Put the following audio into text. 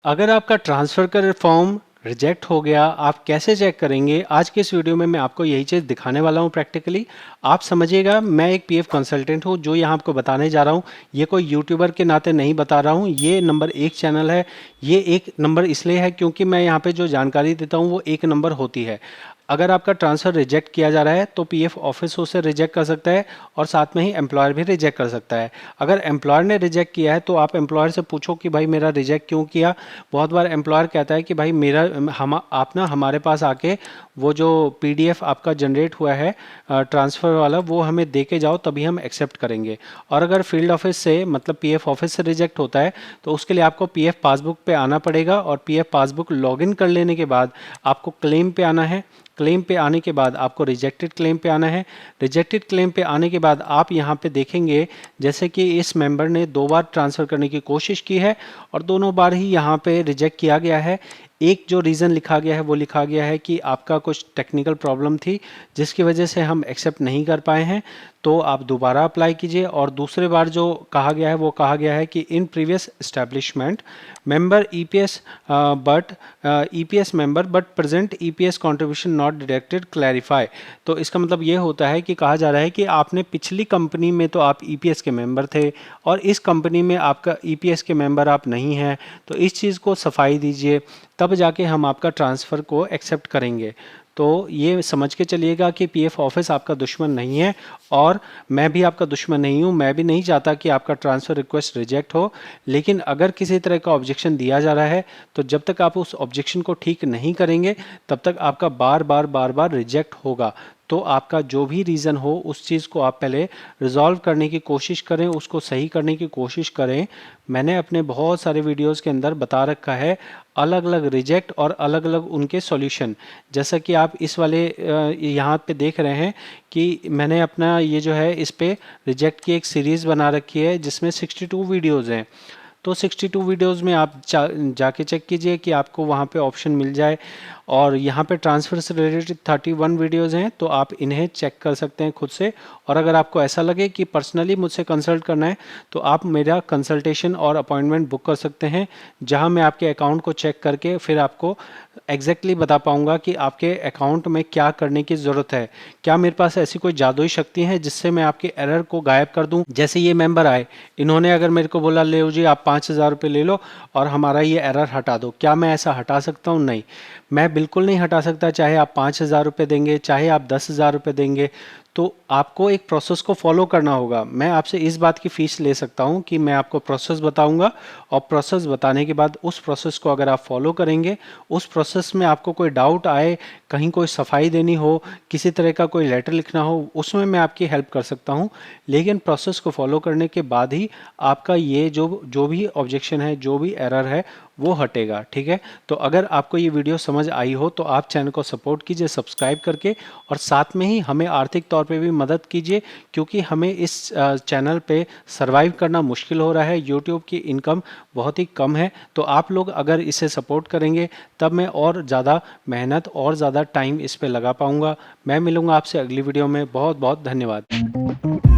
अगर आपका ट्रांसफ़र का फॉर्म रिजेक्ट हो गया, आप कैसे चेक करेंगे? आज के इस वीडियो में मैं आपको यही चीज़ दिखाने वाला हूँ प्रैक्टिकली। आप समझिएगा, मैं एक पीएफ कंसल्टेंट हूँ जो यहाँ आपको बताने जा रहा हूँ। ये कोई यूट्यूबर के नाते नहीं बता रहा हूँ, ये नंबर एक चैनल है। ये एक नंबर इसलिए है क्योंकि मैं यहाँ पे जो जानकारी देता हूँ वो एक नंबर होती है। अगर आपका ट्रांसफ़र रिजेक्ट किया जा रहा है तो पीएफ ऑफिस उसे रिजेक्ट कर सकता है और साथ में ही एम्प्लॉयर भी रिजेक्ट कर सकता है। अगर एम्प्लॉयर ने रिजेक्ट किया है तो आप एम्प्लॉयर से पूछो कि भाई मेरा रिजेक्ट क्यों किया। बहुत बार एम्प्लॉयर कहता है कि भाई मेरा आप ना हमारे पास आके वो जो पीडीएफ आपका जनरेट हुआ है ट्रांसफ़र वाला, वो हमें दे के जाओ, तभी हम एक्सेप्ट करेंगे। और अगर फील्ड ऑफिस से मतलब पीएफ ऑफिस से रिजेक्ट होता है तो उसके लिए आपको पीएफ पासबुक पे आना पड़ेगा और पीएफ पासबुक लॉगिन कर लेने के बाद आपको क्लेम पे आना है। क्लेम पे आने के बाद आपको रिजेक्टेड क्लेम पे आना है। रिजेक्टेड क्लेम पे आने के बाद आप यहाँ पे देखेंगे जैसे कि इस मेंबर ने 2 बार ट्रांसफ़र करने की कोशिश की है और दोनों बार ही यहाँ पे रिजेक्ट किया गया है। एक जो रीज़न लिखा गया है वो लिखा गया है कि आपका कुछ टेक्निकल प्रॉब्लम थी जिसकी वजह से हम एक्सेप्ट नहीं कर पाए हैं, तो आप दोबारा अप्लाई कीजिए। और दूसरे बार जो कहा गया है वो कहा गया है कि in previous establishment member EPS but EPS member but present EPS contribution not deducted clarify. तो इसका मतलब ये होता है कि कहा जा रहा है कि आपने पिछली कंपनी में तो आप ईपीएस के मेंबर थे और इस कंपनी में आपका ईपीएस के मेंबर आप नहीं हैं, तो इस चीज़ को सफाई दीजिए, तब जाके हम आपका ट्रांसफ़र को एक्सेप्ट करेंगे। तो ये समझ के चलिएगा कि पीएफ ऑफिस आपका दुश्मन नहीं है और मैं भी आपका दुश्मन नहीं हूँ। मैं भी नहीं चाहता कि आपका ट्रांसफ़र रिक्वेस्ट रिजेक्ट हो, लेकिन अगर किसी तरह का ऑब्जेक्शन दिया जा रहा है तो जब तक आप उस ऑब्जेक्शन को ठीक नहीं करेंगे तब तक आपका बार बार रिजेक्ट होगा। तो आपका जो भी रीज़न हो उस चीज़ को आप पहले रिजॉल्व करने की कोशिश करें, उसको सही करने की कोशिश करें। मैंने अपने बहुत सारे वीडियोस के अंदर बता रखा है अलग अलग रिजेक्ट और अलग अलग उनके सॉल्यूशन। जैसा कि आप इस वाले यहाँ पे देख रहे हैं कि मैंने अपना ये जो है इस पे रिजेक्ट की एक सीरीज़ बना रखी है जिसमें 62 वीडियोज़ हैं। तो 62 वीडियोज़ में आप जाके चेक कीजिए कि आपको वहाँ पे ऑप्शन मिल जाए। और यहाँ पे ट्रांसफ़र से रिलेटेड 31 वीडियोज़ हैं, तो आप इन्हें चेक कर सकते हैं खुद से। और अगर आपको ऐसा लगे कि पर्सनली मुझसे कंसल्ट करना है तो आप मेरा कंसल्टेशन और अपॉइंटमेंट बुक कर सकते हैं, जहाँ मैं आपके अकाउंट को चेक करके फिर आपको एग्जैक्टली बता पाऊंगा कि आपके अकाउंट में क्या करने की ज़रूरत है। क्या मेरे पास ऐसी कोई जादुई शक्ति है जिससे मैं आपके एरर को गायब कर दूं? जैसे ये मेंबर आए, इन्होंने अगर मेरे को बोला ले जी आप 5,000 रुपये ले लो और हमारा ये एरर हटा दो, क्या मैं ऐसा हटा सकता हूँ? नहीं, मैं बिल्कुल नहीं हटा सकता। चाहे आप 5,000 रुपये देंगे, चाहे आप 10,000 रुपये देंगे, तो आपको एक प्रोसेस को फॉलो करना होगा। मैं आपसे इस बात की फ़ीस ले सकता हूं कि मैं आपको प्रोसेस बताऊंगा और प्रोसेस बताने के बाद उस प्रोसेस को अगर आप फॉलो करेंगे, उस प्रोसेस में आपको कोई डाउट आए, कहीं कोई सफाई देनी हो, किसी तरह का कोई लेटर लिखना हो, उसमें मैं आपकी हेल्प कर सकता हूं। लेकिन प्रोसेस को फॉलो करने के बाद ही आपका ये जो जो भी ऑब्जेक्शन है, जो भी एरर है, वो हटेगा। ठीक है, तो अगर आपको ये वीडियो समझ आई हो तो आप चैनल को सपोर्ट कीजिए सब्सक्राइब करके, और साथ में ही हमें आर्थिक तौर पे भी मदद कीजिए, क्योंकि हमें इस चैनल पे सरवाइव करना मुश्किल हो रहा है। यूट्यूब की इनकम बहुत ही कम है, तो आप लोग अगर इसे सपोर्ट करेंगे तब मैं और ज़्यादा मेहनत और ज़्यादा टाइम इस पे लगा पाऊँगा। मैं मिलूँगा आपसे अगली वीडियो में। बहुत बहुत धन्यवाद।